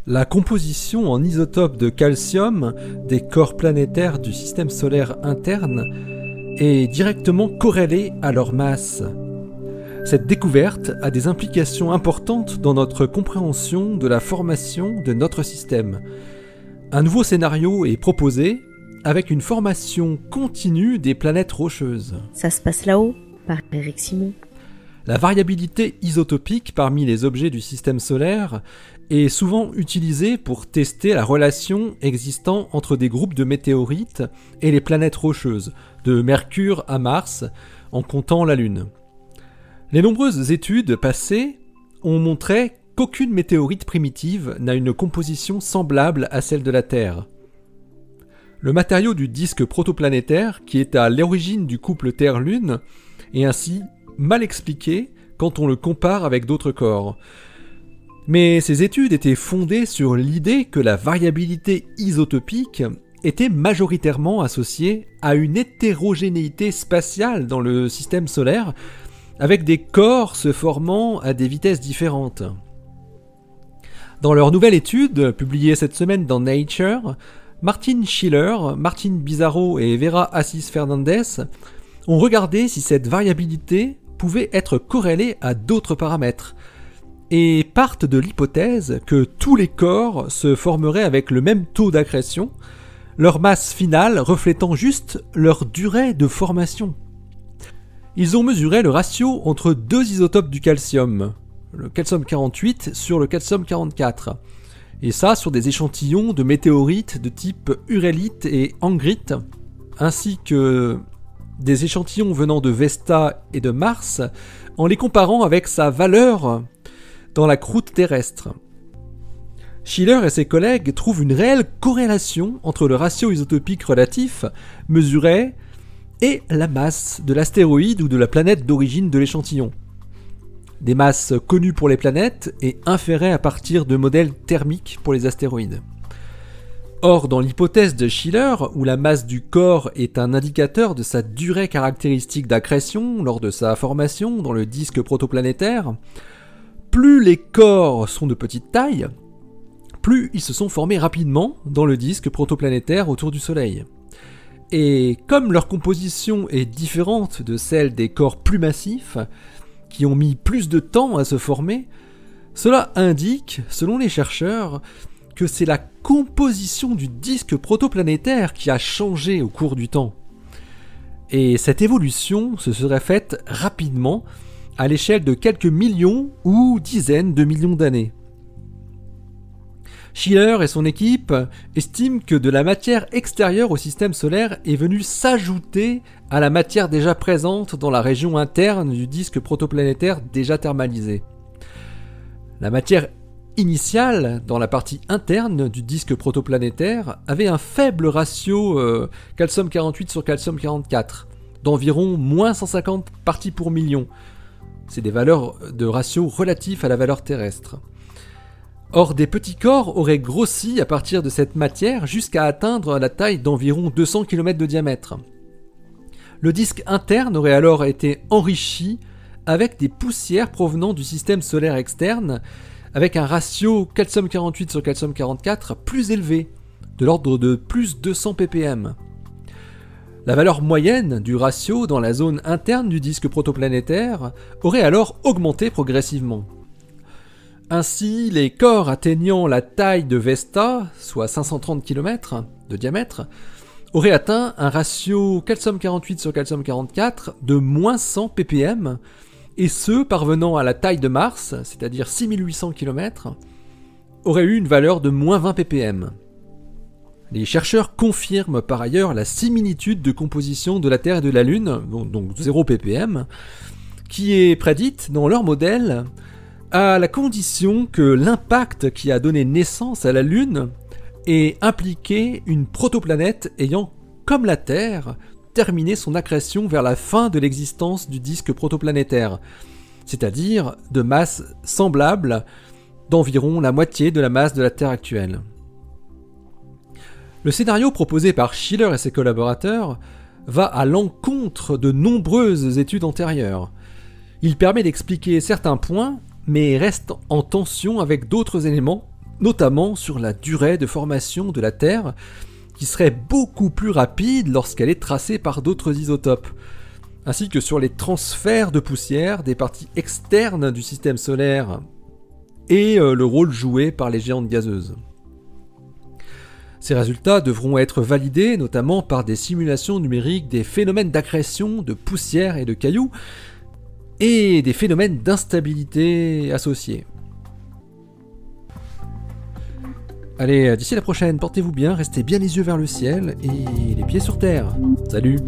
La composition en isotopes de calcium des corps planétaires du système solaire interne est directement corrélée à leur masse. Cette découverte a des implications importantes dans notre compréhension de la formation de notre système. Un nouveau scénario est proposé avec une formation continue des planètes rocheuses. Ça se passe là-haut, par Eric Simon. La variabilité isotopique parmi les objets du système solaire est souvent utilisée pour tester la relation existant entre des groupes de météorites et les planètes rocheuses, de Mercure à Mars, en comptant la Lune. Les nombreuses études passées ont montré qu'aucune météorite primitive n'a une composition semblable à celle de la Terre. Le matériau du disque protoplanétaire, qui est à l'origine du couple Terre-Lune, est ainsi mal expliqué quand on le compare avec d'autres corps. Mais ces études étaient fondées sur l'idée que la variabilité isotopique était majoritairement associée à une hétérogénéité spatiale dans le système solaire, avec des corps se formant à des vitesses différentes. Dans leur nouvelle étude, publiée cette semaine dans Nature, Martin Schiller, Martin Bizarro et Vera Assis Fernandez ont regardé si cette variabilité pouvait être corrélée à d'autres paramètres, et partent de l'hypothèse que tous les corps se formeraient avec le même taux d'accrétion, leur masse finale reflétant juste leur durée de formation. Ils ont mesuré le ratio entre deux isotopes du calcium, le calcium 48 sur le calcium 44, et ça sur des échantillons de météorites de type urélite et angrite, ainsi que des échantillons venant de Vesta et de Mars, en les comparant avec sa valeur dans la croûte terrestre. Schiller et ses collègues trouvent une réelle corrélation entre le ratio isotopique relatif mesuré et la masse de l'astéroïde ou de la planète d'origine de l'échantillon. Des masses connues pour les planètes et inférées à partir de modèles thermiques pour les astéroïdes. Or, dans l'hypothèse de Schiller, où la masse du corps est un indicateur de sa durée caractéristique d'accrétion lors de sa formation dans le disque protoplanétaire, plus les corps sont de petite taille, plus ils se sont formés rapidement dans le disque protoplanétaire autour du Soleil. Et comme leur composition est différente de celle des corps plus massifs, qui ont mis plus de temps à se former, cela indique, selon les chercheurs, que c'est la composition du disque protoplanétaire qui a changé au cours du temps. Et cette évolution se serait faite rapidement, à l'échelle de quelques millions ou dizaines de millions d'années. Schiller et son équipe estiment que de la matière extérieure au système solaire est venue s'ajouter à la matière déjà présente dans la région interne du disque protoplanétaire déjà thermalisé. La matière initiale, dans la partie interne du disque protoplanétaire, avait un faible ratio calcium 48 sur calcium 44, d'environ moins 150 parties pour million. C'est des valeurs de ratio relatifs à la valeur terrestre. Or, des petits corps auraient grossi à partir de cette matière jusqu'à atteindre la taille d'environ 200 km de diamètre. Le disque interne aurait alors été enrichi avec des poussières provenant du système solaire externe, avec un ratio calcium 48 sur calcium 44 plus élevé, de l'ordre de plus 200 ppm. La valeur moyenne du ratio dans la zone interne du disque protoplanétaire aurait alors augmenté progressivement. Ainsi, les corps atteignant la taille de Vesta, soit 530 km de diamètre, auraient atteint un ratio calcium 48 sur calcium 44 de moins 100 ppm, et ceux parvenant à la taille de Mars, c'est-à-dire 6800 km, auraient eu une valeur de moins 20 ppm. Les chercheurs confirment par ailleurs la similitude de composition de la Terre et de la Lune, donc 0 ppm, qui est prédite dans leur modèle à la condition que l'impact qui a donné naissance à la Lune ait impliqué une protoplanète ayant, comme la Terre, terminé son accrétion vers la fin de l'existence du disque protoplanétaire, c'est-à-dire de masse semblable d'environ la moitié de la masse de la Terre actuelle. Le scénario proposé par Schiller et ses collaborateurs va à l'encontre de nombreuses études antérieures. Il permet d'expliquer certains points, mais reste en tension avec d'autres éléments notamment sur la durée de formation de la Terre, qui serait beaucoup plus rapide lorsqu'elle est tracée par d'autres isotopes, ainsi que sur les transferts de poussière des parties externes du système solaire et le rôle joué par les géantes gazeuses. Ces résultats devront être validés notamment par des simulations numériques des phénomènes d'accrétion de poussière et de cailloux et des phénomènes d'instabilité associés. Allez, d'ici la prochaine, portez-vous bien, restez bien les yeux vers le ciel et les pieds sur terre. Salut!